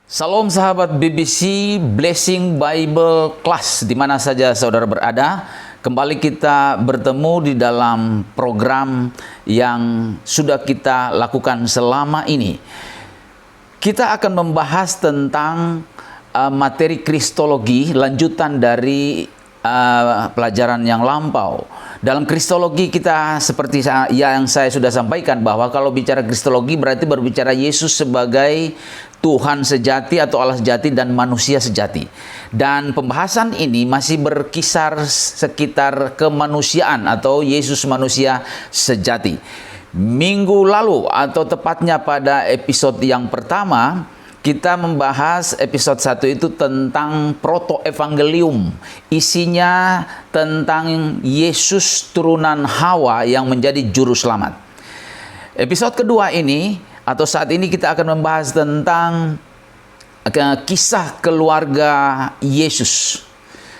Salam sahabat BBC Blessing Bible Class di mana saja saudara berada. Kembali kita bertemu di dalam program yang sudah kita lakukan selama ini. Kita akan membahas tentang materi kristologi, lanjutan dari pelajaran yang lampau. Dalam kristologi kita seperti yang saya sudah sampaikan bahwa kalau bicara kristologi berarti berbicara Yesus sebagai Tuhan sejati atau Allah sejati dan manusia sejati. Dan pembahasan ini masih berkisar sekitar kemanusiaan atau Yesus manusia sejati. Minggu lalu atau tepatnya pada episode yang pertama, kita membahas episode 1 itu tentang proto-evangelium. Isinya tentang Yesus turunan Hawa yang menjadi juru selamat. Episode kedua ini atau saat ini kita akan membahas tentang kisah keluarga Yesus.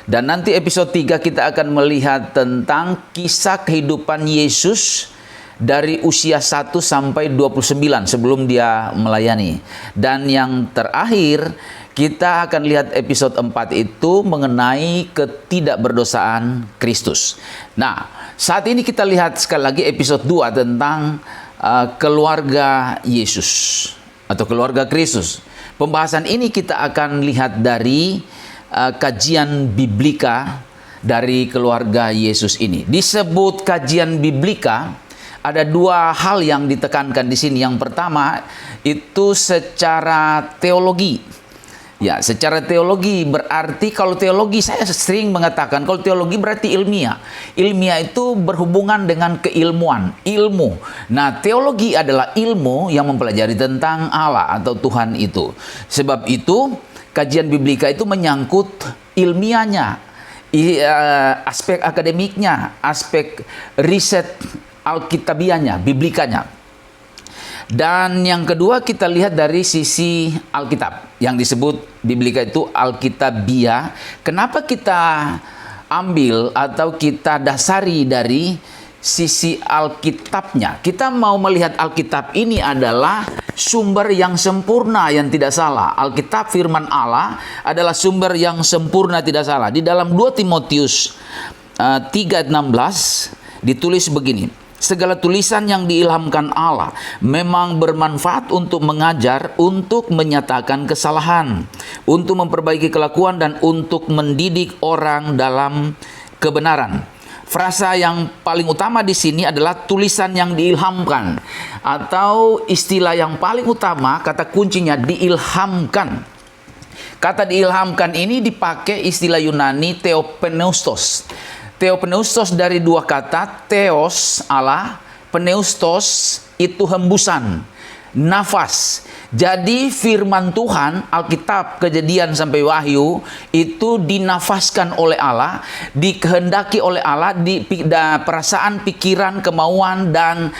Dan nanti episode 3 kita akan melihat tentang kisah kehidupan Yesus dari usia 1 sampai 29 sebelum dia melayani. Dan yang terakhir kita akan lihat episode 4 itu mengenai ketidakberdosaan Kristus. Nah, saat ini kita lihat sekali lagi episode 2 tentang keluarga Yesus atau keluarga Kristus. Pembahasan ini kita akan lihat dari kajian biblika dari keluarga Yesus ini. Disebut kajian biblika, ada dua hal yang ditekankan di sini. Yang pertama itu secara teologi. Ya, secara teologi berarti kalau teologi saya sering mengatakan kalau teologi berarti ilmiah. Ilmiah itu berhubungan dengan keilmuan, ilmu. Nah, teologi adalah ilmu yang mempelajari tentang Allah atau Tuhan itu. Sebab itu kajian biblika itu menyangkut ilmiahnya, aspek akademiknya, aspek riset alkitabiahnya, biblikanya. Dan yang kedua kita lihat dari sisi Alkitab yang disebut biblika itu Alkitabiah. Kenapa kita ambil atau kita dasari dari sisi Alkitabnya? Kita mau melihat Alkitab ini adalah sumber yang sempurna yang tidak salah. Alkitab firman Allah adalah sumber yang sempurna tidak salah. Di dalam 2 Timotius 3:16 ditulis begini. Segala tulisan yang diilhamkan Allah memang bermanfaat untuk mengajar, untuk menyatakan kesalahan, untuk memperbaiki kelakuan, dan untuk mendidik orang dalam kebenaran. Frasa yang paling utama di sini adalah tulisan yang diilhamkan, atau istilah yang paling utama, kata kuncinya diilhamkan. Kata diilhamkan ini dipakai istilah Yunani theopneustos. Theopneustos dari dua kata, theos Allah, pneustos itu hembusan, nafas. Jadi firman Tuhan, Alkitab, Kejadian sampai Wahyu itu dinafaskan oleh Allah, dikehendaki oleh Allah, di perasaan, pikiran, kemauan dan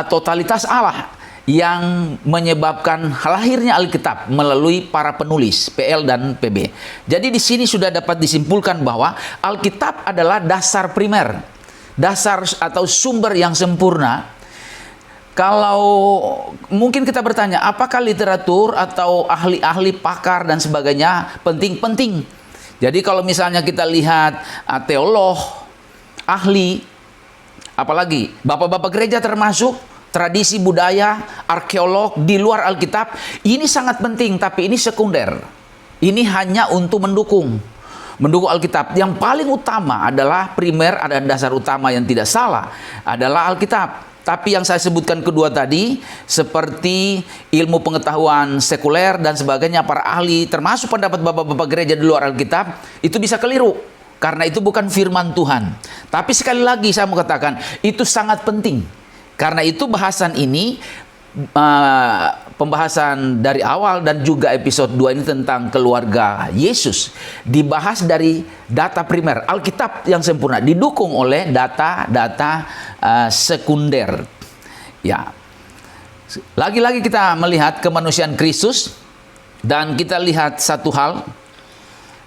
totalitas Allah yang menyebabkan lahirnya Alkitab melalui para penulis PL dan PB. Jadi di sini sudah dapat disimpulkan bahwa Alkitab adalah dasar primer, dasar atau sumber yang sempurna. Kalau mungkin kita bertanya, apakah literatur atau ahli-ahli pakar dan sebagainya penting-penting? Jadi kalau misalnya kita lihat teolog, ahli, apalagi bapak-bapak gereja termasuk, tradisi budaya, arkeolog di luar Alkitab, ini sangat penting, tapi ini sekunder. Ini hanya untuk mendukung Alkitab. Yang paling utama adalah primer, ada dasar utama yang tidak salah, adalah Alkitab. Tapi yang saya sebutkan kedua tadi, seperti ilmu pengetahuan sekuler dan sebagainya, para ahli, termasuk pendapat bapak-bapak gereja di luar Alkitab, itu bisa keliru. Karena itu bukan firman Tuhan. Tapi sekali lagi saya mau katakan, itu sangat penting. Karena itu bahasan ini, pembahasan dari awal dan juga episode 2 ini tentang keluarga Yesus, dibahas dari data primer, Alkitab yang sempurna, didukung oleh data-data sekunder. Ya, lagi-lagi kita melihat kemanusiaan Kristus, dan kita lihat satu hal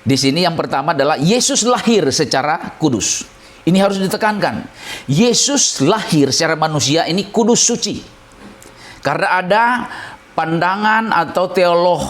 di sini. Yang pertama adalah Yesus lahir secara kudus. Ini harus ditekankan. Yesus lahir secara manusia ini kudus suci. Karena ada pandangan atau teolog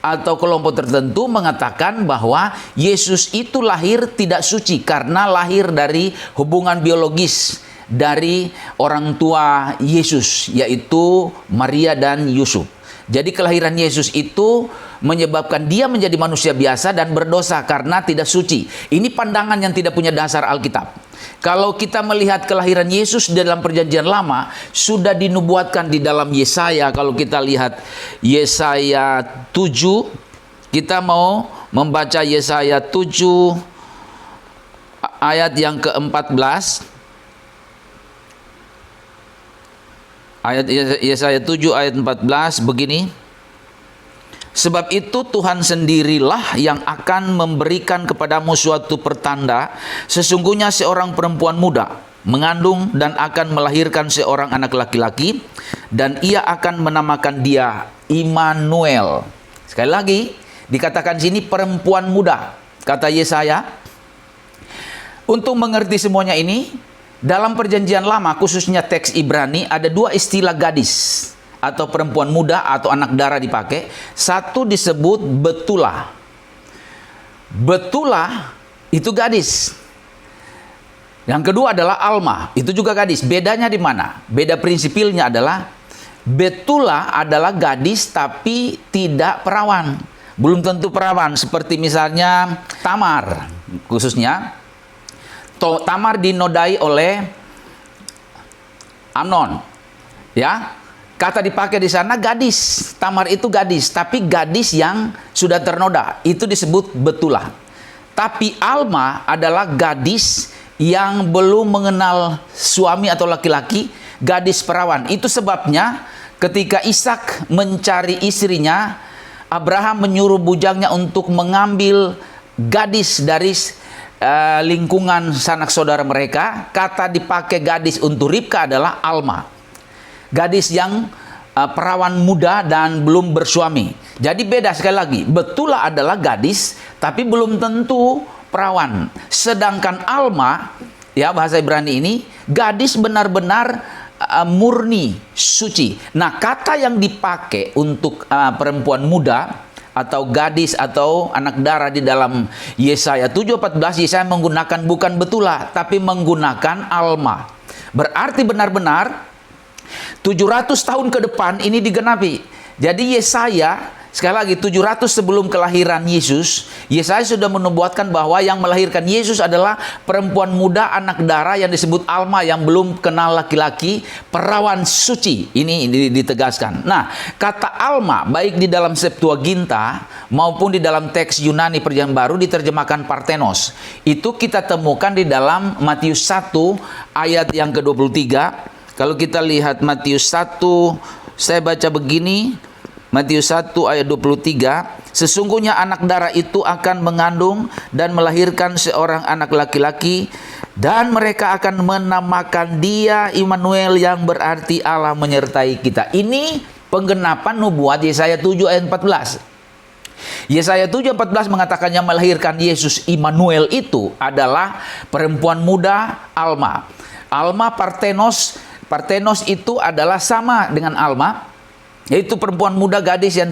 atau kelompok tertentu mengatakan bahwa Yesus itu lahir tidak suci karena lahir dari hubungan biologis dari orang tua Yesus, yaitu Maria dan Yusuf. Jadi kelahiran Yesus itu menyebabkan dia menjadi manusia biasa dan berdosa karena tidak suci. Ini pandangan yang tidak punya dasar Alkitab. Kalau kita melihat kelahiran Yesus dalam perjanjian lama, sudah dinubuatkan di dalam Yesaya. Kalau kita lihat Yesaya 7, kita mau membaca Yesaya 7 ayat yang ke-14. Ayat Yesaya 7 ayat 14 begini. Sebab itu Tuhan sendirilah yang akan memberikan kepadamu suatu pertanda. Sesungguhnya seorang perempuan muda mengandung dan akan melahirkan seorang anak laki-laki, dan ia akan menamakan dia Immanuel. Sekali lagi dikatakan sini perempuan muda, kata Yesaya. Untuk mengerti semuanya ini, dalam perjanjian lama khususnya teks Ibrani ada dua istilah gadis atau perempuan muda atau anak darah dipakai. Satu disebut Betula. Betula itu gadis. Yang kedua adalah Alma, itu juga gadis. Bedanya di mana? Beda prinsipilnya adalah Betula adalah gadis tapi tidak perawan. Belum tentu perawan, seperti misalnya Tamar khususnya. Tamar dinodai oleh Amnon. Ya. Kata dipakai di sana gadis. Tamar itu gadis, tapi gadis yang sudah ternoda. Itu disebut Betula. Tapi Alma adalah gadis yang belum mengenal suami atau laki-laki, gadis perawan. Itu sebabnya ketika Ishak mencari istrinya, Abraham menyuruh bujangnya untuk mengambil gadis dari lingkungan sanak saudara mereka. Kata dipakai gadis untuk Ribka adalah Alma. Gadis yang perawan muda dan belum bersuami. Jadi beda sekali lagi. Betula adalah gadis tapi belum tentu perawan. Sedangkan Alma, ya bahasa Ibrani ini, gadis benar-benar murni, suci. Nah, kata yang dipakai untuk perempuan muda atau gadis atau anak darah di dalam Yesaya 7:14, Yesaya menggunakan bukan Betula tapi menggunakan Alma. Berarti benar-benar 700 tahun ke depan ini digenapi. Jadi Yesaya, sekali lagi 700 sebelum kelahiran Yesus, Yesaya sudah menubuatkan bahwa yang melahirkan Yesus adalah perempuan muda anak darah yang disebut Alma, yang belum kenal laki-laki, perawan suci. Ini ditegaskan. Nah, kata Alma baik di dalam Septuaginta maupun di dalam teks Yunani Perjanjian Baru diterjemahkan Parthenos. Itu kita temukan di dalam Matius 1 ayat yang ke-23. Kalau kita lihat Matius 1, saya baca begini, Matius 1 ayat 23, sesungguhnya anak darah itu akan mengandung dan melahirkan seorang anak laki-laki, dan mereka akan menamakan dia Immanuel, yang berarti Allah menyertai kita. Ini penggenapan nubuat Yesaya 7 ayat 14. Yesaya 7:14 mengatakan yang melahirkan Yesus Immanuel itu adalah perempuan muda Alma. Alma Parthenos itu adalah sama dengan Alma, yaitu perempuan muda gadis yang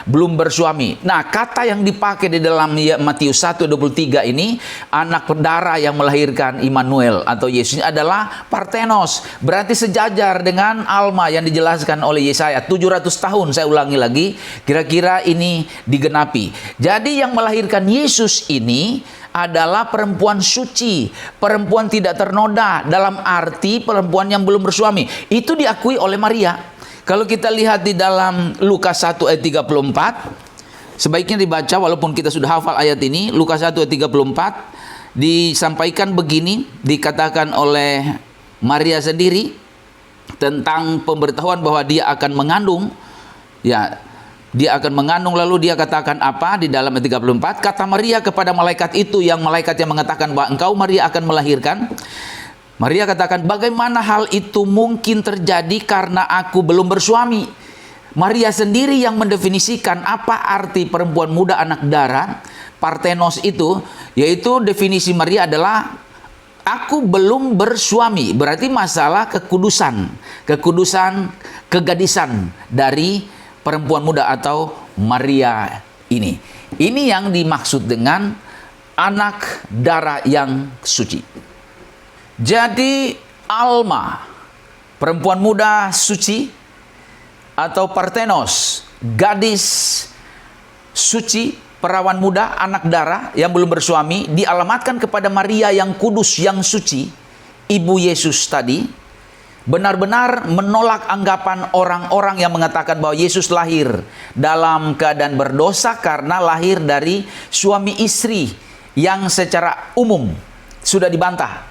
belum bersuami. Nah, kata yang dipakai di dalam Matius 1:23 ini, anak darah yang melahirkan Immanuel atau Yesus adalah Parthenos. Berarti sejajar dengan Alma yang dijelaskan oleh Yesaya 700 tahun. Saya ulangi lagi, kira-kira ini digenapi. Jadi yang melahirkan Yesus ini adalah perempuan suci, perempuan tidak ternoda, dalam arti perempuan yang belum bersuami. Itu diakui oleh Maria. Kalau kita lihat di dalam Lukas 1 ayat 34, sebaiknya dibaca walaupun kita sudah hafal ayat ini. Lukas 1 ayat 34 disampaikan begini, dikatakan oleh Maria sendiri tentang pemberitahuan bahwa dia akan mengandung. Ya, dia akan mengandung, lalu dia katakan apa di dalam ayat 34? Kata Maria kepada malaikat itu, yang malaikat yang mengatakan bahwa engkau Maria akan melahirkan. Maria katakan, bagaimana hal itu mungkin terjadi karena aku belum bersuami? Maria sendiri yang mendefinisikan apa arti perempuan muda anak darah, Parthenos itu, yaitu definisi Maria adalah aku belum bersuami. Berarti masalah kekudusan, kegadisan dari perempuan muda atau Maria ini. Ini yang dimaksud dengan anak darah yang suci. Jadi Alma, perempuan muda suci, atau Parthenos, gadis suci, perawan muda, anak darah yang belum bersuami, dialamatkan kepada Maria yang kudus, yang suci, ibu Yesus tadi, benar-benar menolak anggapan orang-orang yang mengatakan bahwa Yesus lahir dalam keadaan berdosa karena lahir dari suami istri yang secara umum sudah dibantah.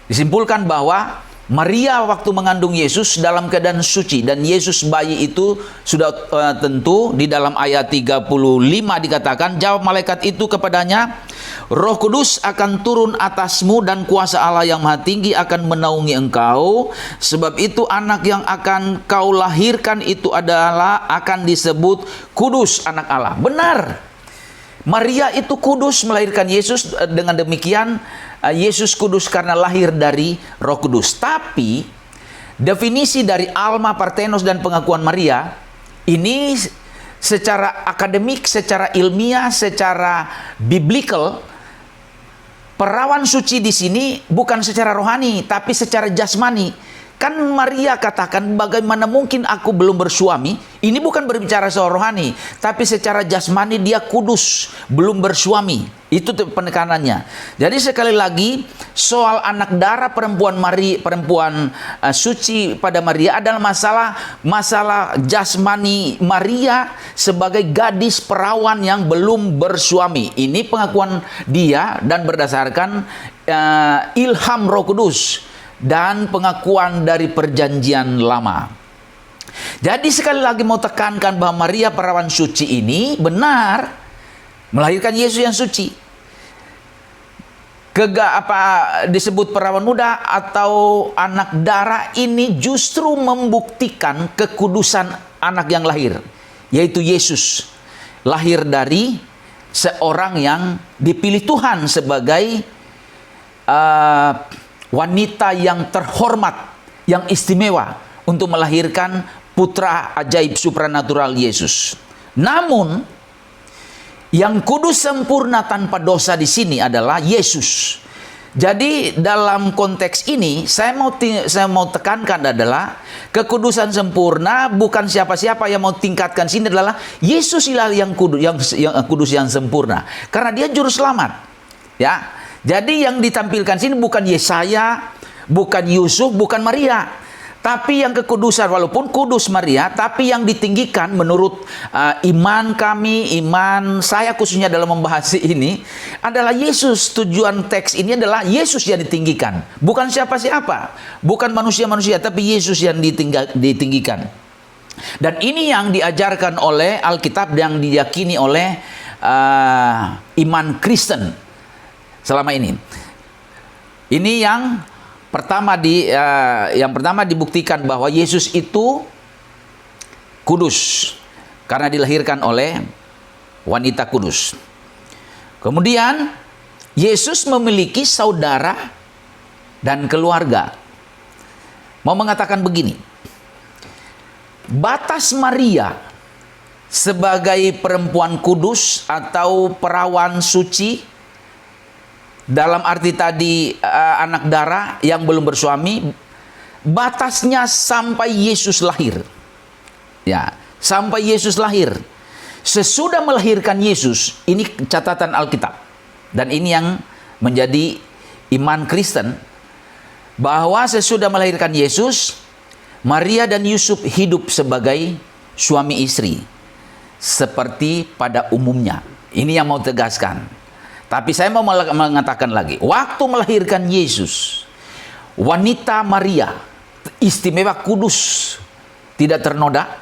Disimpulkan bahwa Maria waktu mengandung Yesus dalam keadaan suci, dan Yesus bayi itu sudah tentu di dalam ayat 35 dikatakan, jawab malaikat itu kepadanya, Roh Kudus akan turun atasmu dan kuasa Allah yang Maha Tinggi akan menaungi engkau, sebab itu anak yang akan kau lahirkan itu adalah akan disebut kudus, anak Allah. Benar, Maria itu kudus melahirkan Yesus. Dengan demikian Yesus kudus karena lahir dari Roh Kudus. Tapi definisi dari Alma, Parthenos, dan pengakuan Maria ini secara akademik, secara ilmiah, secara biblical, perawan suci di sini bukan secara rohani tapi secara jasmani. Kan Maria katakan, bagaimana mungkin aku belum bersuami? Ini bukan berbicara soal rohani, tapi secara jasmani dia kudus, belum bersuami. Itu penekanannya. Jadi sekali lagi, soal anak darah perempuan suci pada Maria adalah masalah jasmani Maria sebagai gadis perawan yang belum bersuami. Ini pengakuan dia dan berdasarkan ilham Roh Kudus dan pengakuan dari perjanjian lama. Jadi sekali lagi mau tekankan bahwa Maria perawan suci ini benar melahirkan Yesus yang suci. Disebut perawan muda atau anak darah ini justru membuktikan kekudusan anak yang lahir, yaitu Yesus. Lahir dari seorang yang dipilih Tuhan sebagai wanita yang terhormat, yang istimewa untuk melahirkan putra ajaib supranatural Yesus. Namun yang kudus sempurna tanpa dosa di sini adalah Yesus. Jadi dalam konteks ini saya mau tekankan adalah kekudusan sempurna bukan siapa-siapa yang mau tingkatkan sini, adalah Yesus yang kudus yang sempurna karena dia juru selamat. Ya. Jadi yang ditampilkan sini bukan Yesaya, bukan Yusuf, bukan Maria, tapi yang kekudusan, walaupun kudus Maria, tapi yang ditinggikan menurut iman kami, iman saya khususnya dalam membahas ini adalah Yesus. Tujuan teks ini adalah Yesus yang ditinggikan, bukan siapa-siapa, bukan manusia-manusia, tapi Yesus yang ditinggikan. Dan ini yang diajarkan oleh Alkitab, yang diyakini oleh iman Kristen selama ini. Ini yang pertama dibuktikan bahwa Yesus itu kudus karena dilahirkan oleh wanita kudus. Kemudian Yesus memiliki saudara dan keluarga. Mau mengatakan begini, batas Maria sebagai perempuan kudus atau perawan suci, dalam arti tadi anak darah yang belum bersuami, batasnya sampai Yesus lahir. Ya, sampai Yesus lahir. Sesudah melahirkan Yesus, ini catatan Alkitab. Dan ini yang menjadi iman Kristen, bahwa sesudah melahirkan Yesus, Maria dan Yusuf hidup sebagai suami istri seperti pada umumnya. Ini yang mau tegaskan. Tapi saya mau mengatakan lagi, waktu melahirkan Yesus, wanita Maria istimewa, kudus, tidak ternoda,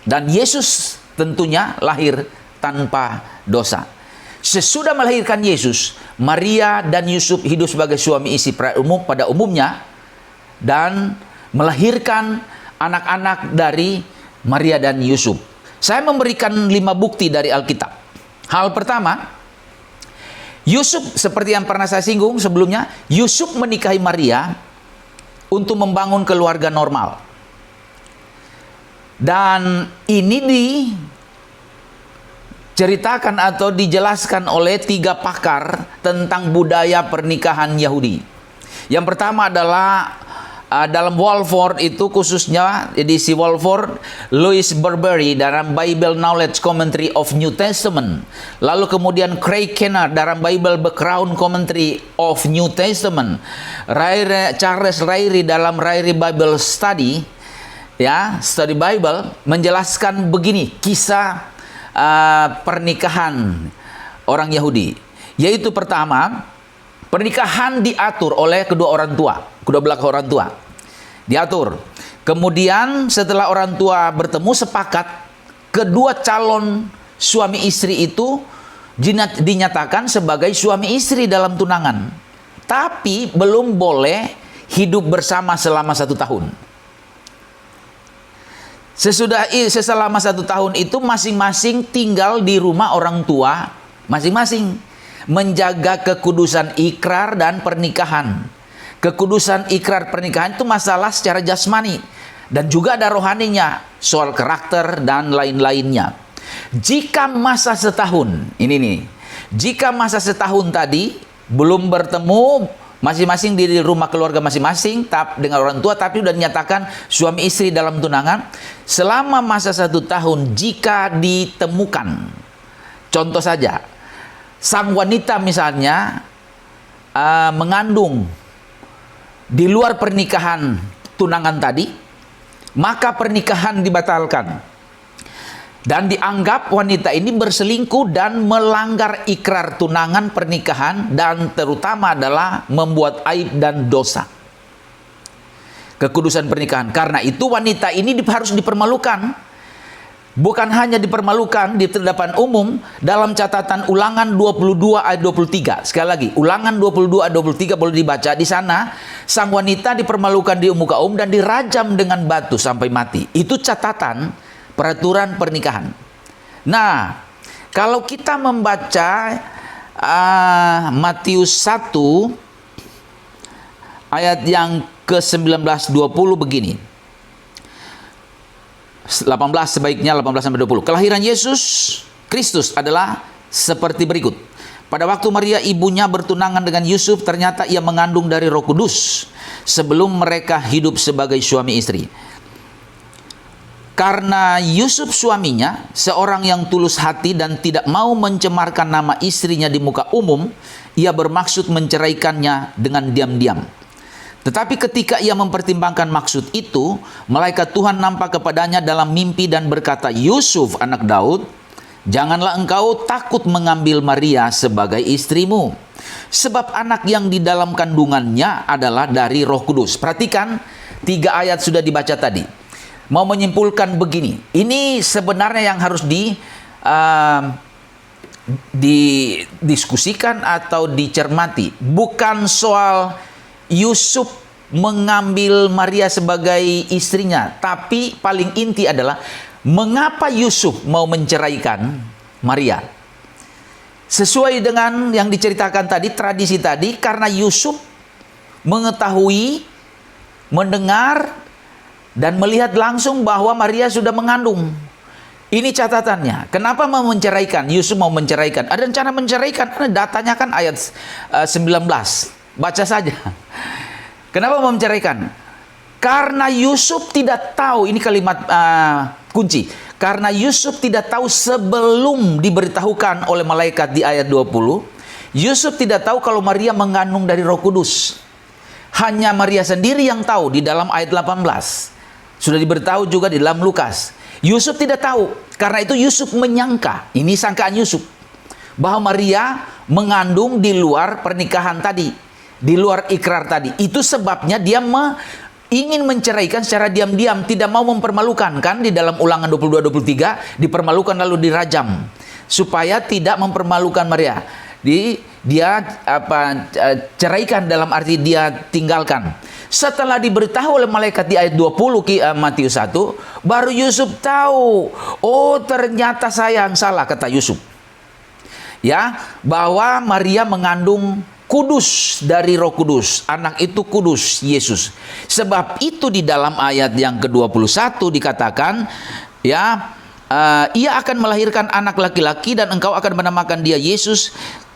dan Yesus tentunya lahir tanpa dosa. Sesudah melahirkan Yesus, Maria dan Yusuf hidup sebagai suami istri pada umumnya dan melahirkan anak-anak dari Maria dan Yusuf. Saya memberikan 5 bukti dari Alkitab. Hal pertama, Yusuf, seperti yang pernah saya singgung sebelumnya, Yusuf menikahi Maria untuk membangun keluarga normal. Dan ini diceritakan atau dijelaskan oleh 3 pakar tentang budaya pernikahan Yahudi. Yang pertama adalah dalam Walford itu, khususnya edisi Walford, Louis Berbery dalam Bible Knowledge Commentary of New Testament. Lalu kemudian Craig Kennard dalam Bible Background Commentary of New Testament. Charles Ryrie dalam Ryrie Bible Study, ya, Study Bible, menjelaskan begini kisah pernikahan orang Yahudi. Yaitu pertama, pernikahan diatur oleh kedua belah orang tua. Diatur. Kemudian setelah orang tua bertemu sepakat, kedua calon suami istri itu dinyatakan sebagai suami istri dalam tunangan. Tapi belum boleh hidup bersama selama 1 tahun. Selama 1 tahun itu masing-masing tinggal di rumah orang tua masing-masing, menjaga kekudusan ikrar dan pernikahan. Kekudusan ikrar pernikahan itu masalah secara jasmani dan juga ada rohaninya, soal karakter dan lain-lainnya. Jika masa setahun, jika masa setahun tadi belum bertemu masing-masing di rumah keluarga masing-masing dengan orang tua, tapi sudah dinyatakan suami istri dalam tunangan, selama masa 1 tahun jika ditemukan, contoh saja, sang wanita misalnya mengandung di luar pernikahan tunangan tadi, maka pernikahan dibatalkan dan dianggap wanita ini berselingkuh dan melanggar ikrar tunangan pernikahan, dan terutama adalah membuat aib dan dosa kekudusan pernikahan. Karena itu wanita ini harus dipermalukan. Bukan hanya dipermalukan di hadapan umum, dalam catatan Ulangan 22 ayat 23. Sekali lagi, Ulangan 22 ayat 23 boleh dibaca. Di sana, sang wanita dipermalukan di muka umum dan dirajam dengan batu sampai mati. Itu catatan peraturan pernikahan. Nah, kalau kita membaca Matius 1 ayat yang ke-19 20 begini. 18 sebaiknya 18 sampai 20. Kelahiran Yesus Kristus adalah seperti berikut. Pada waktu Maria ibunya bertunangan dengan Yusuf, ternyata ia mengandung dari Roh Kudus sebelum mereka hidup sebagai suami istri. Karena Yusuf suaminya seorang yang tulus hati dan tidak mau mencemarkan nama istrinya di muka umum, ia bermaksud menceraikannya dengan diam-diam. Tetapi ketika ia mempertimbangkan maksud itu, malaikat Tuhan nampak kepadanya dalam mimpi dan berkata, "Yusuf, anak Daud, janganlah engkau takut mengambil Maria sebagai istrimu, sebab anak yang di dalam kandungannya adalah dari Roh Kudus." Perhatikan, 3 ayat sudah dibaca tadi. Mau menyimpulkan begini, ini sebenarnya yang harus didiskusikan atau dicermati. Bukan soal Yusuf mengambil Maria sebagai istrinya, tapi paling inti adalah mengapa Yusuf mau menceraikan Maria. Sesuai dengan yang diceritakan tadi, tradisi tadi, karena Yusuf mengetahui, mendengar, dan melihat langsung bahwa Maria sudah mengandung. Ini catatannya. Kenapa mau menceraikan? Yusuf mau menceraikan. Ada rencana menceraikan. Datanya kan ayat 19. Baca saja. Kenapa mau menceraikan? Karena Yusuf tidak tahu, ini kalimat kunci. Karena Yusuf tidak tahu sebelum diberitahukan oleh malaikat di ayat 20, Yusuf tidak tahu kalau Maria mengandung dari Roh Kudus. Hanya Maria sendiri yang tahu di dalam ayat 18. Sudah diberitahu juga di dalam Lukas. Yusuf tidak tahu. Karena itu Yusuf menyangka, ini sangkaan Yusuf, bahwa Maria mengandung di luar pernikahan tadi, di luar ikrar tadi. Itu sebabnya dia ingin menceraikan secara diam-diam, tidak mau mempermalukan. Kan di dalam Ulangan 22-23 dipermalukan lalu dirajam supaya tidak mempermalukan Maria. Dia ceraikan dalam arti dia tinggalkan. Setelah diberitahu oleh malaikat di ayat 20 Matius 1, baru Yusuf tahu, oh ternyata saya yang salah, kata Yusuf. Ya, bahwa Maria mengandung kudus dari Roh Kudus. Anak itu kudus, Yesus. Sebab itu di dalam ayat yang ke-21 dikatakan, ya, ia akan melahirkan anak laki-laki dan engkau akan menamakan dia Yesus,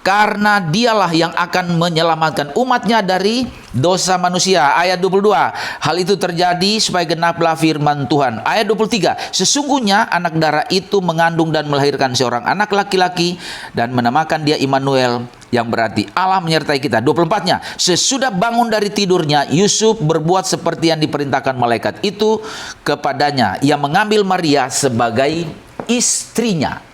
karena dialah yang akan menyelamatkan umatnya dari dosa manusia. Ayat 22, hal itu terjadi supaya genaplah firman Tuhan. Ayat 23, sesungguhnya anak darah itu mengandung dan melahirkan seorang anak laki-laki dan menamakan dia Immanuel, yang berarti Allah menyertai kita. 24-nya, sesudah bangun dari tidurnya, Yusuf berbuat seperti yang diperintahkan malaikat itu kepadanya. Ia mengambil Maria sebagai istrinya.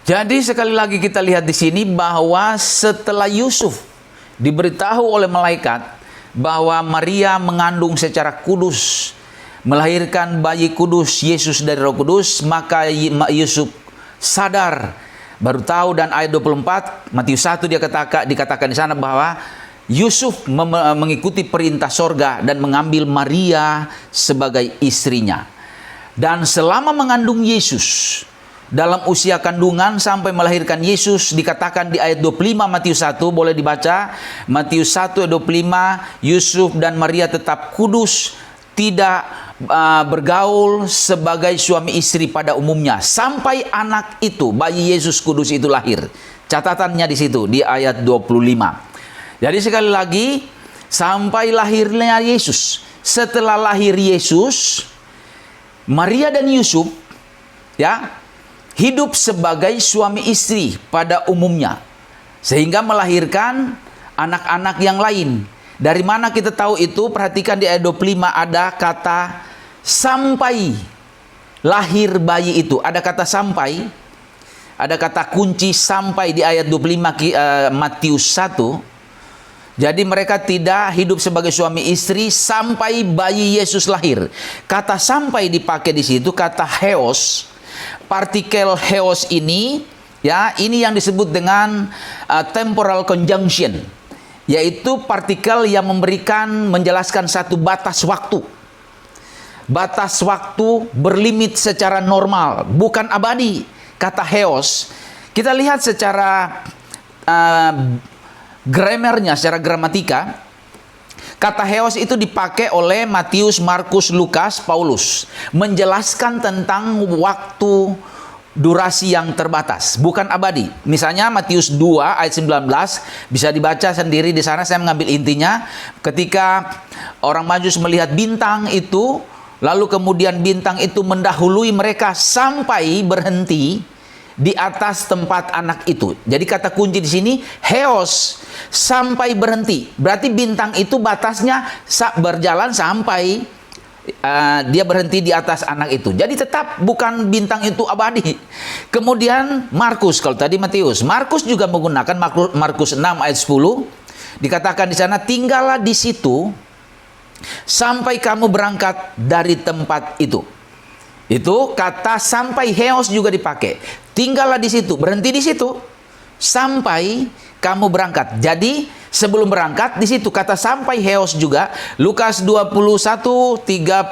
Jadi sekali lagi kita lihat di sini bahwa setelah Yusuf diberitahu oleh malaikat bahwa Maria mengandung secara kudus, melahirkan bayi kudus, Yesus dari Roh Kudus, maka Yusuf sadar, baru tahu. Dan ayat 24 Matius 1 dikatakan di sana bahwa Yusuf mengikuti perintah sorga dan mengambil Maria sebagai istrinya. Dan selama mengandung Yesus, dalam usia kandungan sampai melahirkan Yesus, dikatakan di ayat 25 Matius 1, boleh dibaca Matius 1 ayat 25, Yusuf dan Maria tetap kudus, tidak bergaul sebagai suami istri pada umumnya sampai anak itu, bayi Yesus kudus itu lahir. Catatannya di situ di ayat 25. Jadi sekali lagi, sampai lahirnya Yesus. Setelah lahir Yesus, Maria dan Yusuf hidup sebagai suami istri pada umumnya, sehingga melahirkan anak-anak yang lain. Dari mana kita tahu itu? Perhatikan di ayat 25 ada kata sampai lahir bayi itu. Ada kata sampai, ada kata kunci sampai di ayat 25 Matius 1. Jadi mereka tidak hidup sebagai suami istri sampai bayi Yesus lahir. Kata sampai dipakai di situ, kata heos. Partikel heos ini, ini yang disebut dengan temporal conjunction, yaitu partikel yang menjelaskan satu batas waktu. Batas waktu berlimit secara normal, bukan abadi. Kata heos, kita lihat secara grammarnya, secara gramatika. Kata heos itu dipakai oleh Matius, Markus, Lukas, Paulus, menjelaskan tentang waktu durasi yang terbatas, bukan abadi. Misalnya Matius 2 ayat 19 bisa dibaca sendiri di sana, saya mengambil intinya. Ketika orang Majus melihat bintang itu, lalu kemudian bintang itu mendahului mereka sampai berhenti di atas tempat anak itu. Jadi kata kunci di sini heos, sampai berhenti. Berarti bintang itu batasnya berjalan sampai dia berhenti di atas anak itu. Jadi tetap bukan bintang itu abadi. Kemudian Markus, kalau tadi Matius, Markus juga menggunakan Markus 6 ayat 10. Dikatakan di sana, tinggallah di situ sampai kamu berangkat dari tempat itu. Itu kata sampai heos juga dipakai. Tinggallah di situ, berhenti di situ sampai kamu berangkat. Jadi sebelum berangkat di situ kata sampai heos juga. Lukas 21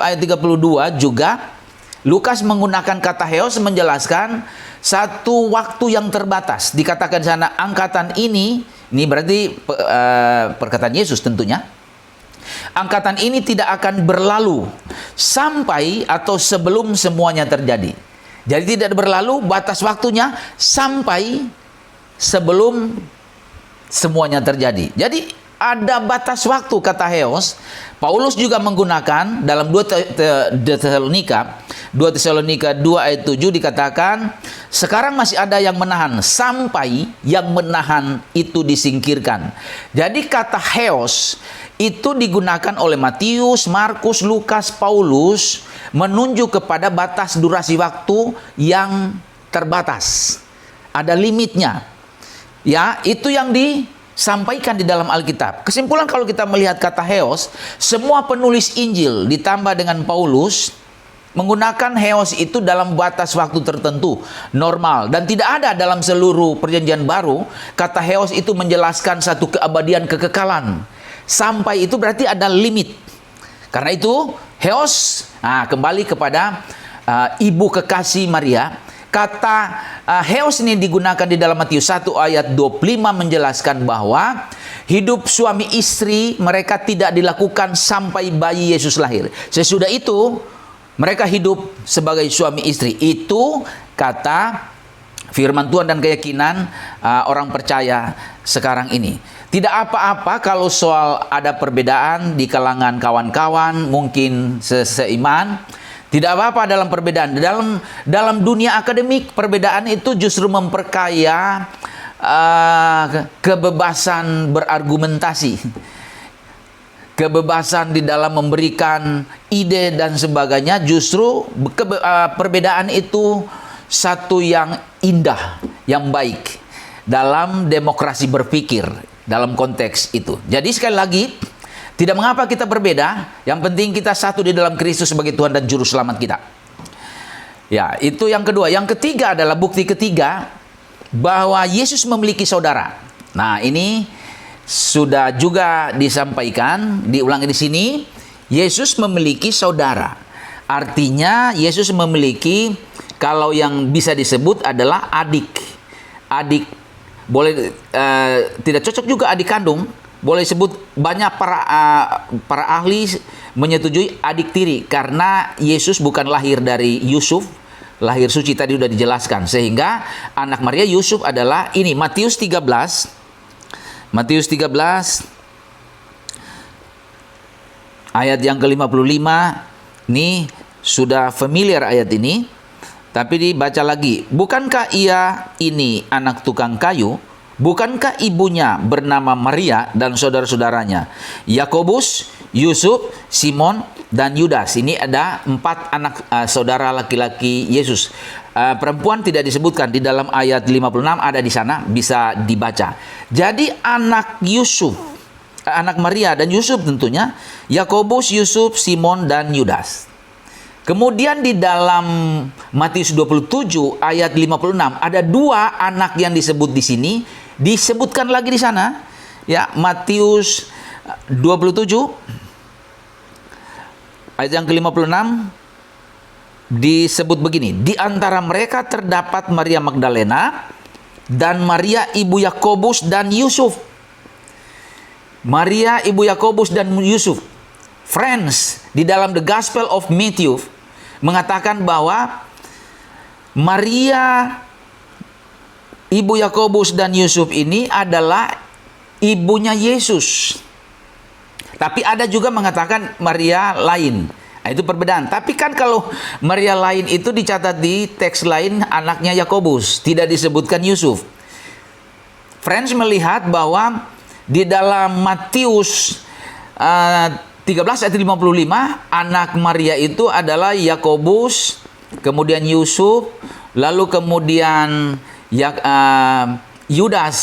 ayat 32 juga Lukas menggunakan kata heos menjelaskan satu waktu yang terbatas. Dikatakan di sana angkatan ini berarti perkataan Yesus tentunya. Angkatan ini tidak akan berlalu sampai atau sebelum semuanya terjadi. Jadi tidak berlalu, batas waktunya sampai sebelum semuanya terjadi. Jadi ada batas waktu kata heos. Paulus juga menggunakan dalam 2 Tesalonika 2 ayat 7 dikatakan, sekarang masih ada yang menahan sampai yang menahan itu disingkirkan. Jadi kata heos itu digunakan oleh Matius, Markus, Lukas, Paulus menunjuk kepada batas durasi waktu yang terbatas. Ada limitnya. Ya, itu yang disampaikan di dalam Alkitab. Kesimpulan kalau kita melihat kata heos, semua penulis Injil ditambah dengan Paulus menggunakan heos itu dalam batas waktu tertentu, normal. Dan tidak ada dalam seluruh perjanjian baru kata heos itu menjelaskan satu keabadian kekekalan. Sampai itu berarti ada limit. Karena itu heos, kembali kepada ibu kekasih Maria. Kata heos ini digunakan di dalam Matius 1 ayat 25 menjelaskan bahwa hidup suami istri mereka tidak dilakukan sampai bayi Yesus lahir. Sesudah itu Mereka hidup sebagai suami istri. Itu kata firman Tuhan dan keyakinan orang percaya sekarang ini. Tidak apa-apa kalau soal ada perbedaan di kalangan kawan-kawan, mungkin seiman. Tidak apa-apa dalam perbedaan. Dalam dunia akademik, perbedaan itu justru memperkaya kebebasan berargumentasi. Kebebasan di dalam memberikan ide dan sebagainya. Justru perbedaan itu satu yang indah, yang baik dalam demokrasi berpikir, dalam konteks itu. Jadi sekali lagi, tidak mengapa kita berbeda, yang penting kita satu di dalam Kristus sebagai Tuhan dan Juru Selamat kita. Ya, itu yang kedua. Yang ketiga adalah bukti ketiga bahwa Yesus memiliki saudara. Nah, ini sudah juga disampaikan, diulangi di sini, Yesus memiliki saudara. Artinya Yesus memiliki, kalau yang bisa disebut adalah adik. Adik boleh tidak cocok juga adik kandung. Boleh sebut, banyak para ahli menyetujui adik tiri, karena Yesus bukan lahir dari Yusuf, lahir suci tadi sudah dijelaskan. Sehingga anak Maria Yusuf adalah ini, Matius 13 ayat yang ke-55. Ini sudah familiar ayat ini, tapi dibaca lagi. Bukankah ia ini anak tukang kayu? Bukankah ibunya bernama Maria dan saudara-saudaranya Yakobus, Yusuf, Simon, dan Yudas? Ini ada 4 anak saudara laki-laki Yesus. Perempuan tidak disebutkan di dalam ayat 56, ada di sana, bisa dibaca. Jadi anak Yusuf, anak Maria dan Yusuf tentunya, Yakobus, Yusuf, Simon, dan Yudas. Kemudian di dalam Matius 27 ayat 56 ada 2 anak yang disebut di sini, disebutkan lagi di sana. Ya, Matius 27 ayat yang ke-56 disebut begini. Di antara mereka terdapat Maria Magdalena dan Maria ibu Yakobus dan Yusuf. Maria ibu Yakobus dan Yusuf. Friends, di dalam The Gospel of Matthew mengatakan bahwa Maria ibu Yakobus dan Yusuf ini adalah ibunya Yesus. Tapi ada juga mengatakan Maria lain. Nah, itu perbedaan. Tapi kan kalau Maria lain itu dicatat di teks lain anaknya Yakobus, tidak disebutkan Yusuf. Friends melihat bahwa di dalam Matius 13 ayat 55, anak Maria itu adalah Yakobus, kemudian Yusuf, lalu kemudian Yudas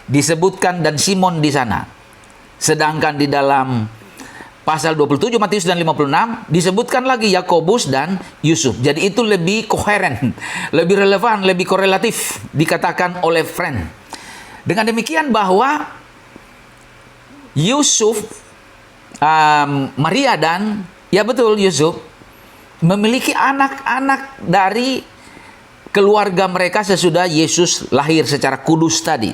disebutkan dan Simon di sana. Sedangkan di dalam pasal 27 Matius dan 56 disebutkan lagi Yakobus dan Yusuf. Jadi itu lebih koheren, lebih relevan, lebih korelatif dikatakan oleh friend. Dengan demikian bahwa Yusuf, Maria dan, ya betul, Yusuf memiliki anak-anak dari keluarga mereka sesudah Yesus lahir secara kudus tadi.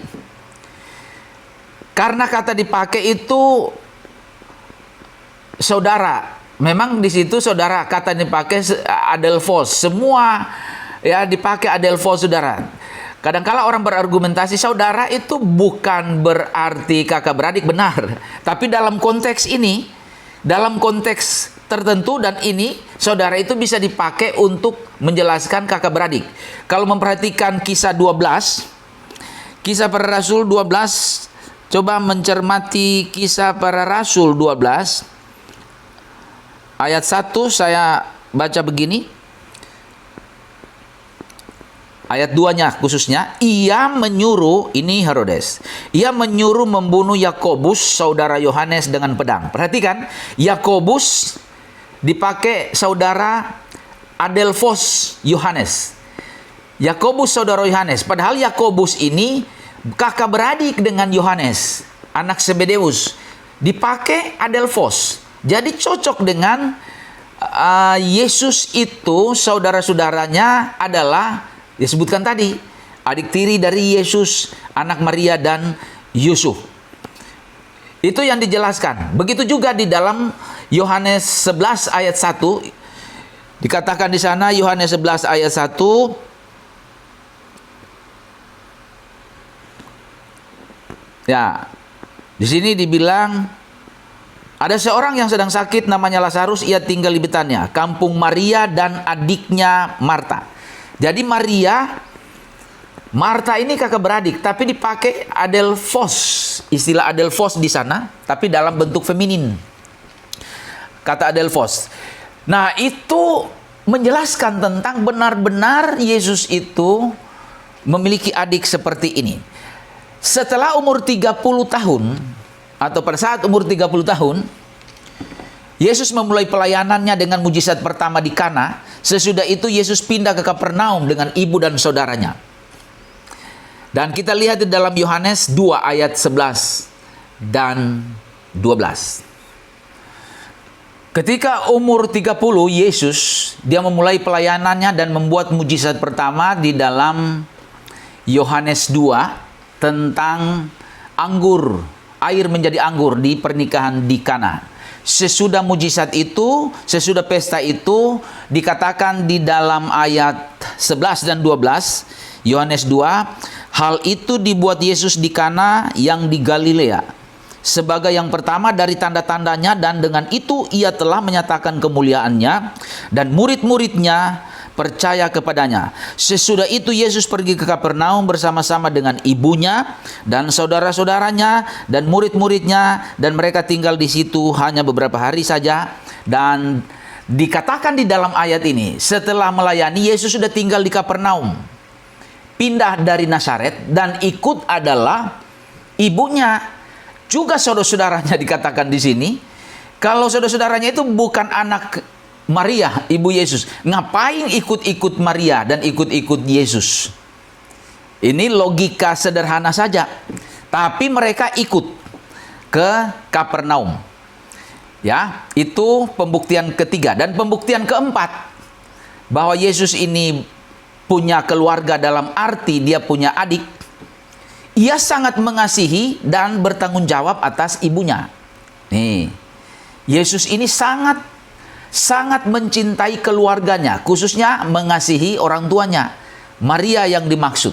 Karena kata dipakai itu saudara, memang di situ saudara, kata dipakai adelphos, semua ya dipakai adelphos, saudara. Kadang-kala orang berargumentasi saudara itu bukan berarti kakak beradik, benar. Tapi dalam konteks ini, dalam konteks tertentu dan ini, saudara itu bisa dipakai untuk menjelaskan kakak beradik. Kalau memperhatikan kisah 12, kisah para rasul 12, coba mencermati kisah para rasul 12, ayat 1 saya baca begini. Ayat 2-nya khususnya, ia menyuruh, ini Herodes, ia menyuruh membunuh Yakobus saudara Yohanes dengan pedang. Perhatikan, Yakobus dipakai saudara adelphos Yohanes. Yakobus saudara Yohanes, padahal Yakobus ini kakak beradik dengan Yohanes, anak Zebedeus. Dipakai adelphos. Jadi cocok dengan Yesus itu saudara-saudaranya adalah disebutkan tadi, adik tiri dari Yesus, anak Maria dan Yusuf. Itu yang dijelaskan. Begitu juga di dalam Yohanes 11 ayat 1, Dikatakan di sana Yohanes 11 ayat 1, ya, di sini dibilang ada seorang yang sedang sakit namanya Lazarus, ia tinggal di Betania, kampung Maria dan adiknya Marta. Jadi Marta ini kakak beradik, tapi dipakai adelphos, istilah adelphos di sana, tapi dalam bentuk feminin. Kata adelphos. Nah, itu menjelaskan tentang benar-benar Yesus itu memiliki adik seperti ini. Setelah umur 30 tahun, atau pada saat umur 30 tahun, Yesus memulai pelayanannya dengan mujizat pertama di Kana. Sesudah itu Yesus pindah ke Kapernaum dengan ibu dan saudaranya. Dan kita lihat di dalam Yohanes 2 ayat 11 dan 12. Ketika umur 30 Yesus, dia memulai pelayanannya dan membuat mujizat pertama di dalam Yohanes 2 tentang anggur, air menjadi anggur di pernikahan di Kana. Sesudah mujizat itu, sesudah pesta itu, dikatakan di dalam ayat 11 dan 12 Yohanes 2, hal itu dibuat Yesus di Kana yang di Galilea sebagai yang pertama dari tanda-tandanya, dan dengan itu ia telah menyatakan kemuliaannya dan murid-muridnya percaya kepadanya. Sesudah itu Yesus pergi ke Kapernaum bersama-sama dengan ibunya dan saudara-saudaranya dan murid-muridnya, dan mereka tinggal di situ hanya beberapa hari saja. Dan dikatakan di dalam ayat ini, setelah melayani Yesus sudah tinggal di Kapernaum, pindah dari Nazaret, dan ikut adalah ibunya. Juga saudara-saudaranya dikatakan di sini. Kalau saudara-saudaranya itu bukan anak Maria, ibu Yesus, ngapain ikut-ikut Maria dan ikut-ikut Yesus? Ini logika sederhana saja. Tapi mereka ikut ke Kapernaum. Ya, itu pembuktian ketiga. Dan pembuktian keempat, bahwa Yesus ini punya keluarga dalam arti dia punya adik. Ia sangat mengasihi dan bertanggung jawab atas ibunya. Nih, Yesus ini sangat mencintai keluarganya, khususnya mengasihi orang tuanya, Maria yang dimaksud.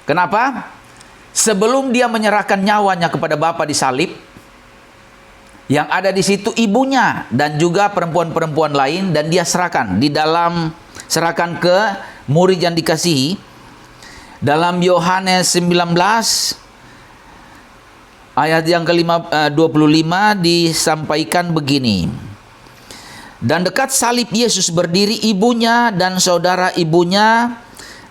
Kenapa? Sebelum dia menyerahkan nyawanya kepada Bapa di salib, yang ada di situ ibunya dan juga perempuan-perempuan lain, dan dia serahkan serahkan ke murid yang dikasihi. Dalam Yohanes 19 ayat yang ke-25 disampaikan begini. Dan dekat salib Yesus berdiri ibunya dan saudara ibunya,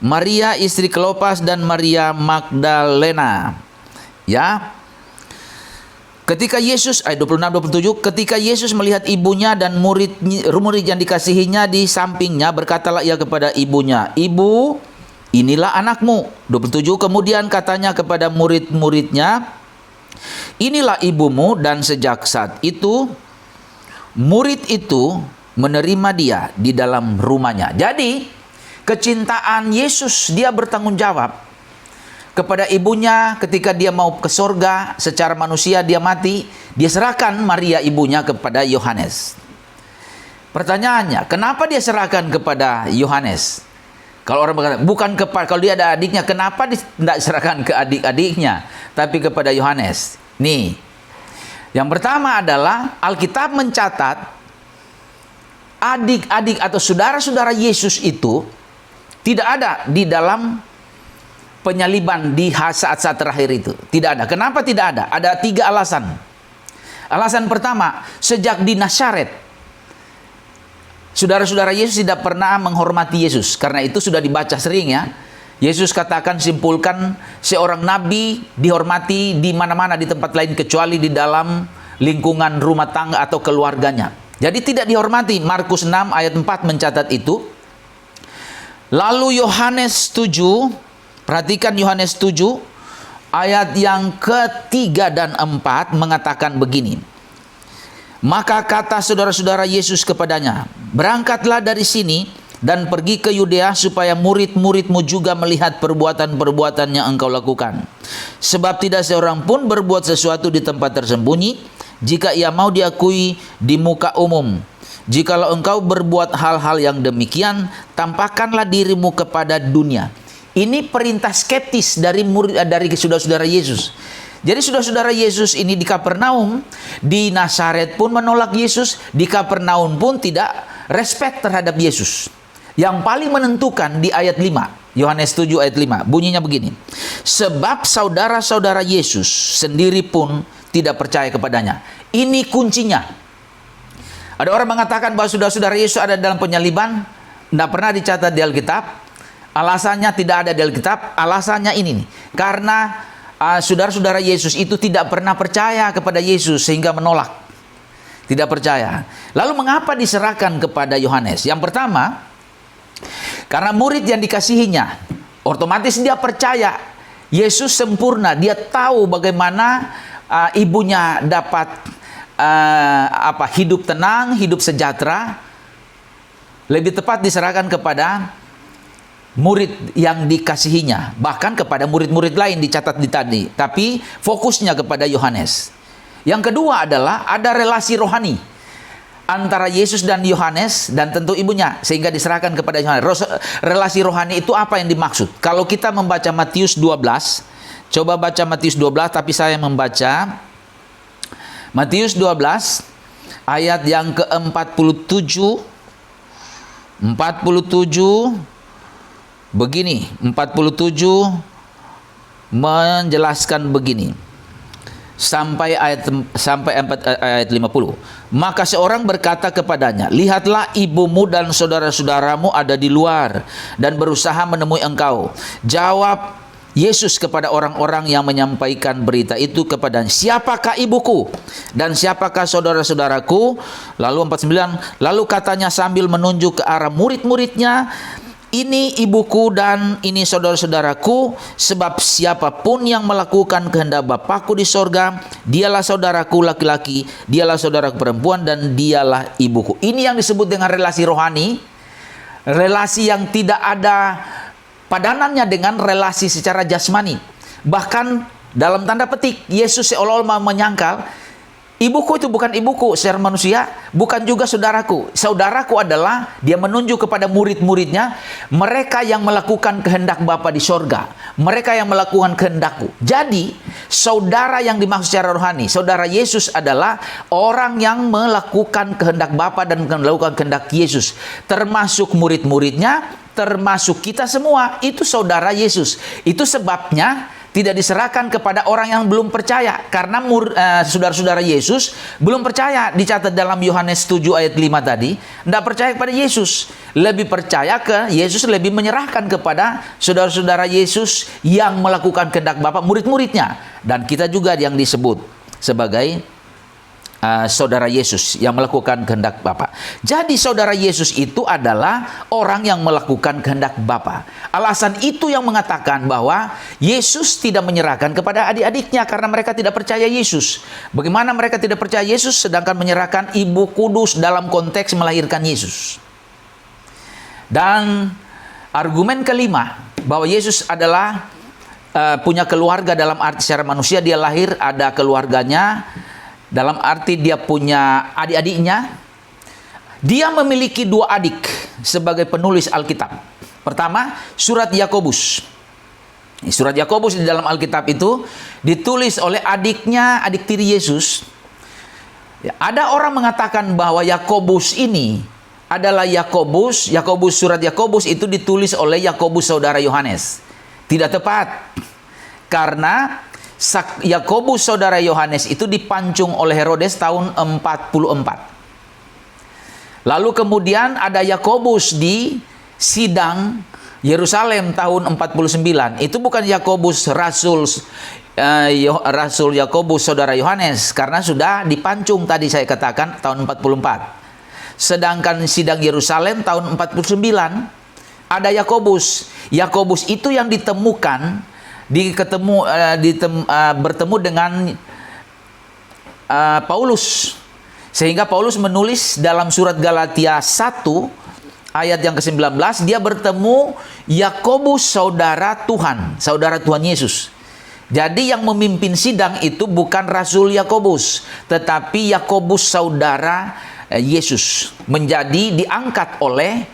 Maria istri Kleopas dan Maria Magdalena. Ya. Ketika Yesus 26-27, ketika Yesus melihat ibunya dan murid yang dikasihinya di sampingnya, berkatalah ia kepada ibunya, "Ibu, inilah anakmu." 27, kemudian katanya kepada murid-muridnya, "Inilah ibumu." Dan sejak saat itu murid itu menerima dia di dalam rumahnya. Jadi kecintaan Yesus, dia bertanggung jawab kepada ibunya ketika dia mau ke sorga. Secara manusia dia mati, dia serahkan Maria ibunya kepada Yohanes. Pertanyaannya, kenapa dia serahkan kepada Yohanes? Kalau orang berkata, bukan kepada, kalau dia ada adiknya, kenapa tidak serahkan ke adik-adiknya, tapi kepada Yohanes? Nih, yang pertama adalah Alkitab mencatat adik-adik atau saudara-saudara Yesus itu tidak ada di dalam penyaliban di saat-saat terakhir itu. Tidak ada. Kenapa tidak ada? Ada 3 alasan. Alasan pertama, sejak di Nazaret, saudara-saudara Yesus tidak pernah menghormati Yesus. Karena itu sudah dibaca sering ya. Yesus katakan, simpulkan, seorang nabi dihormati di mana-mana di tempat lain kecuali di dalam lingkungan rumah tangga atau keluarganya. Jadi tidak dihormati. Markus 6 ayat 4 mencatat itu. Lalu Yohanes 7, perhatikan Yohanes 7 ayat yang ke-3 dan 4 mengatakan begini. Maka kata saudara-saudara Yesus kepadanya, "Berangkatlah dari sini dan pergi ke Yudea supaya murid-muridmu juga melihat perbuatan-perbuatan yang engkau lakukan. Sebab tidak seorang pun berbuat sesuatu di tempat tersembunyi jika ia mau diakui di muka umum. Jikalau engkau berbuat hal-hal yang demikian, tampakkanlah dirimu kepada dunia. Ini perintah skeptis dari saudara-saudara Yesus. Jadi saudara-saudara Yesus ini di Kapernaum, di Nazaret pun menolak Yesus, di Kapernaum pun tidak respect terhadap Yesus. Yang paling menentukan di ayat 5, Yohanes 7 ayat 5, bunyinya begini. Sebab saudara-saudara Yesus sendiri pun tidak percaya kepadanya. Ini kuncinya. Ada orang mengatakan bahwa saudara-saudara Yesus ada dalam penyaliban, tidak pernah dicatat di Alkitab. Alasannya tidak ada di Alkitab, alasannya ini nih. Karena saudara-saudara Yesus itu tidak pernah percaya kepada Yesus sehingga menolak. Tidak percaya. Lalu mengapa diserahkan kepada Yohanes? Yang pertama, karena murid yang dikasihinya, otomatis dia percaya Yesus sempurna. Dia tahu bagaimana ibunya dapat hidup tenang, hidup sejahtera. Lebih tepat diserahkan kepada murid yang dikasihinya, bahkan kepada murid-murid lain dicatat di tadi, tapi fokusnya kepada Yohanes. Yang kedua adalah ada relasi rohani antara Yesus dan Yohanes dan tentu ibunya, sehingga diserahkan kepada Yohanes. Relasi rohani itu apa yang dimaksud? Kalau kita membaca Matius 12, coba baca Matius 12, tapi saya membaca Matius 12 ayat yang ke-47 begini, 47 menjelaskan begini sampai ayat 50. Maka seorang berkata kepadanya, lihatlah ibumu dan saudara-saudaramu ada di luar dan berusaha menemui engkau. Jawab Yesus kepada orang-orang yang menyampaikan berita itu kepadanya, siapakah ibuku dan siapakah saudara-saudaraku? Lalu 49, lalu katanya sambil menunjuk ke arah murid-muridnya, ini ibuku dan ini saudara-saudaraku, sebab siapapun yang melakukan kehendak Bapakku di sorga, dialah saudaraku laki-laki, dialah saudaraku perempuan, dan dialah ibuku. Ini yang disebut dengan relasi rohani, relasi yang tidak ada padanannya dengan relasi secara jasmani. Bahkan dalam tanda petik, Yesus seolah-olah menyangkal, ibuku itu bukan ibuku secara manusia, bukan juga saudaraku. Saudaraku adalah, dia menunjuk kepada murid-muridnya, mereka yang melakukan kehendak Bapa di sorga, mereka yang melakukan kehendakku. Jadi, saudara yang dimaksud secara rohani, saudara Yesus adalah orang yang melakukan kehendak Bapa dan melakukan kehendak Yesus, termasuk murid-muridnya, termasuk kita semua, itu saudara Yesus. Itu sebabnya tidak diserahkan kepada orang yang belum percaya, karena saudara-saudara Yesus belum percaya. Dicatat dalam Yohanes 7 ayat 5 tadi, tidak percaya kepada Yesus, lebih percaya ke Yesus, lebih menyerahkan kepada saudara-saudara Yesus yang melakukan kehendak Bapa, murid-muridnya. Dan kita juga yang disebut sebagai saudara Yesus yang melakukan kehendak Bapa. Jadi saudara Yesus itu adalah orang yang melakukan kehendak Bapa. Alasan itu yang mengatakan bahwa Yesus tidak menyerahkan kepada adik-adiknya karena mereka tidak percaya Yesus. Bagaimana mereka tidak percaya Yesus sedangkan menyerahkan Ibu Kudus dalam konteks melahirkan Yesus? Dan argumen kelima, bahwa Yesus adalah punya keluarga dalam arti secara manusia, dia lahir ada keluarganya, dalam arti dia punya adik-adiknya. Dia memiliki dua adik sebagai penulis Alkitab. Pertama, surat Yakobus. Surat Yakobus di dalam Alkitab itu ditulis oleh adiknya, adik tiri Yesus. Ada orang mengatakan bahwa Yakobus ini adalah Yakobus. Surat Yakobus itu ditulis oleh Yakobus saudara Yohanes. Tidak tepat. Karena Yakobus saudara Yohanes itu dipancung oleh Herodes tahun 44. Lalu kemudian ada Yakobus di sidang Yerusalem tahun 49. Itu bukan Yakobus Rasul Yakobus saudara Yohanes, karena sudah dipancung tadi saya katakan tahun 44. Sedangkan sidang Yerusalem tahun 49 ada Yakobus. Yakobus itu yang ditemukan bertemu dengan Paulus, sehingga Paulus menulis dalam surat Galatia 1 ayat yang ke-19, dia bertemu Yakobus saudara Tuhan Yesus. Jadi yang memimpin sidang itu bukan Rasul Yakobus, tetapi Yakobus saudara Yesus, menjadi diangkat oleh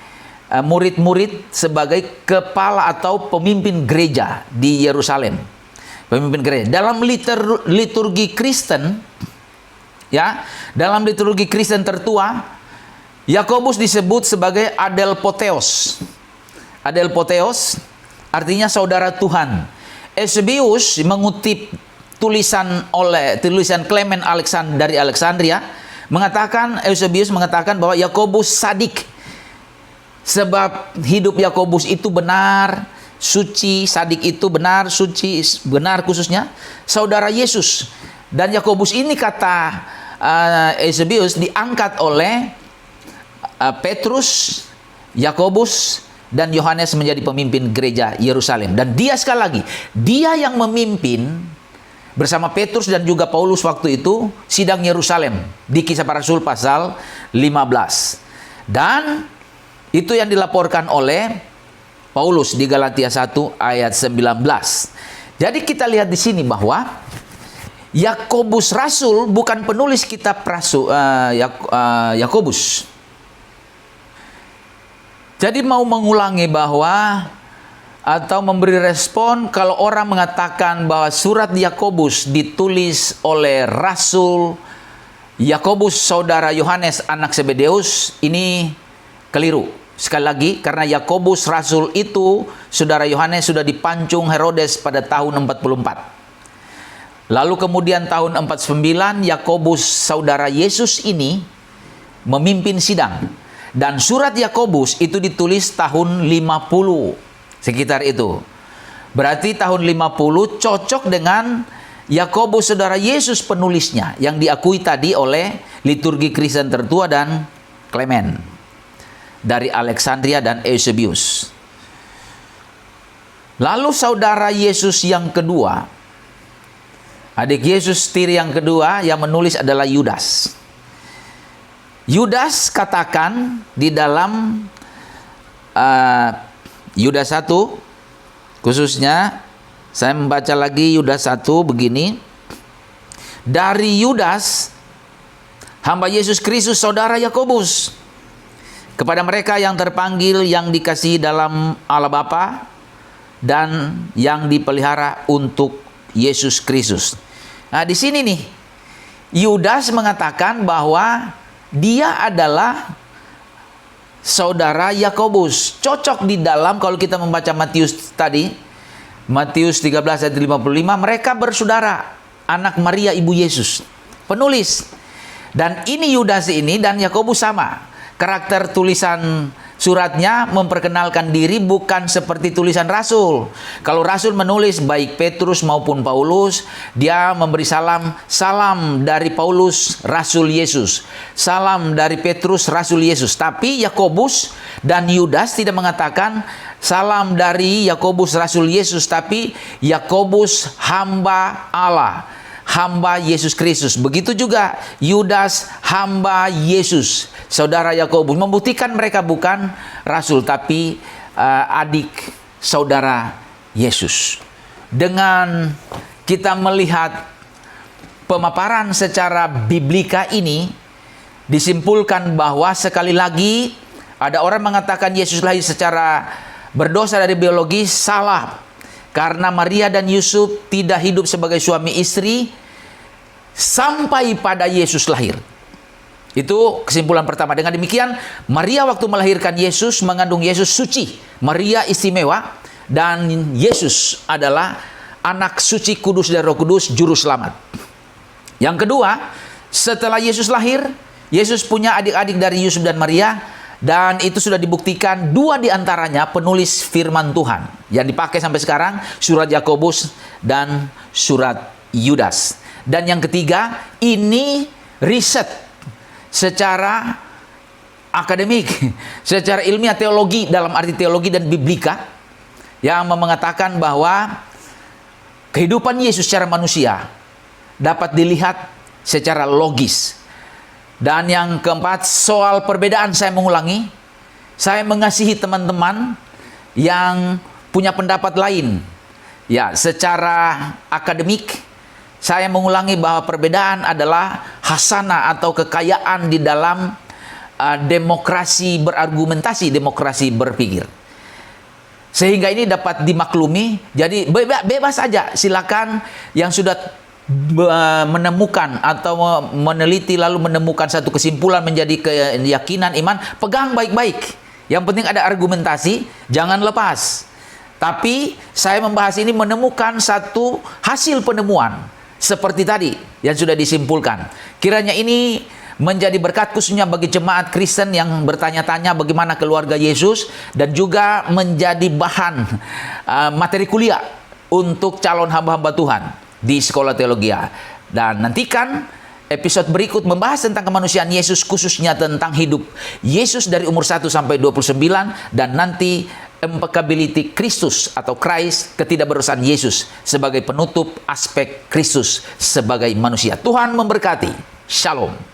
murid-murid sebagai kepala atau pemimpin gereja di Yerusalem. Pemimpin gereja. Dalam liturgi Kristen, ya, dalam liturgi Kristen tertua, Yakobus disebut sebagai Adelpotheos. Adelpotheos artinya saudara Tuhan. Eusebius mengutip tulisan Clement dari Alexandria, Eusebius mengatakan bahwa Yakobus sadik, sebab hidup Yakobus itu benar, suci. Sadik itu benar, suci, benar, khususnya saudara Yesus. Dan Yakobus ini, kata Eusebius, diangkat oleh Petrus, Yakobus, dan Yohanes menjadi pemimpin gereja Yerusalem. Dan dia, sekali lagi, dia yang memimpin bersama Petrus dan juga Paulus waktu itu sidang Yerusalem di Kisah Para Rasul pasal 15. Dan itu yang dilaporkan oleh Paulus di Galatia 1 ayat 19. Jadi kita lihat di sini bahwa Yakobus Rasul bukan penulis kitab Yakobus. Jadi mau mengulangi bahwa atau memberi respon kalau orang mengatakan bahwa surat Yakobus ditulis oleh Rasul Yakobus saudara Yohanes anak Zebedeus, ini keliru. Sekali lagi, karena Yakobus Rasul itu, saudara Yohanes sudah dipancung Herodes pada tahun 44. Lalu kemudian tahun 49, Yakobus saudara Yesus ini memimpin sidang. Dan surat Yakobus itu ditulis tahun 50, sekitar itu. Berarti tahun 50 cocok dengan Yakobus saudara Yesus penulisnya, yang diakui tadi oleh liturgi Kristen tertua dan Clement dari Alexandria dan Eusebius. Lalu saudara Yesus yang kedua, adik Yesus tiri yang kedua yang menulis adalah Yudas. Yudas katakan di dalam Yudas 1, khususnya saya membaca lagi Yudas 1 begini. Dari Yudas, hamba Yesus Kristus saudara Yakobus, kepada mereka yang terpanggil, yang dikasihi dalam Allah Bapa, dan yang dipelihara untuk Yesus Kristus. Nah, di sini nih, Yudas mengatakan bahwa dia adalah saudara Yakobus. Cocok di dalam, kalau kita membaca Matius tadi, Matius 13 ayat 55, mereka bersaudara, anak Maria ibu Yesus. Penulis. Dan ini Yudas ini dan Yakobus sama. Karakter tulisan suratnya memperkenalkan diri bukan seperti tulisan Rasul. Kalau Rasul menulis, baik Petrus maupun Paulus, dia memberi salam dari Paulus Rasul Yesus, salam dari Petrus Rasul Yesus. Tapi Yakobus dan Yudas tidak mengatakan salam dari Yakobus Rasul Yesus, tapi Yakobus hamba Allah, hamba Yesus Kristus. Begitu juga Yudas hamba Yesus, saudara Yakobus, membuktikan mereka bukan rasul tapi adik saudara Yesus. Dengan kita melihat pemaparan secara biblika ini, disimpulkan bahwa sekali lagi ada orang mengatakan Yesus lahir secara berdosa dari biologi. Salah, karena Maria dan Yusuf tidak hidup sebagai suami istri sampai pada Yesus lahir. Itu kesimpulan pertama. Dengan demikian, Maria waktu melahirkan Yesus, mengandung Yesus suci. Maria istimewa, dan Yesus adalah anak suci, kudus dari Roh Kudus, juru selamat. Yang kedua, setelah Yesus lahir, Yesus punya adik-adik dari Yusuf dan Maria, dan itu sudah dibuktikan dua diantaranya penulis firman Tuhan yang dipakai sampai sekarang, surat Yakobus dan surat Yudas. Dan yang ketiga, ini riset secara akademik, secara ilmiah teologi, dalam arti teologi dan biblika, yang mengatakan bahwa kehidupan Yesus secara manusia dapat dilihat secara logis. Dan yang keempat, soal perbedaan, saya mengulangi, saya mengasihi teman-teman yang punya pendapat lain, ya, secara akademik, Saya mengulangi bahwa perbedaan adalah hasanah atau kekayaan di dalam demokrasi berargumentasi, demokrasi berpikir. Sehingga ini dapat dimaklumi. Jadi bebas saja, silakan yang sudah menemukan atau meneliti lalu menemukan satu kesimpulan menjadi keyakinan iman, pegang baik-baik. Yang penting ada argumentasi, jangan lepas. Tapi saya membahas ini menemukan satu hasil penemuan seperti tadi yang sudah disimpulkan. Kiranya ini menjadi berkat khususnya bagi jemaat Kristen yang bertanya-tanya bagaimana keluarga Yesus, dan juga menjadi bahan materi kuliah untuk calon hamba-hamba Tuhan di Sekolah Teologia. Dan nantikan episode berikut membahas tentang kemanusiaan Yesus, khususnya tentang hidup Yesus dari umur 1 sampai 29, dan nanti impeccability Kristus atau Christ, ketidakberusahaan Yesus sebagai penutup aspek Kristus sebagai manusia. Tuhan memberkati. Shalom.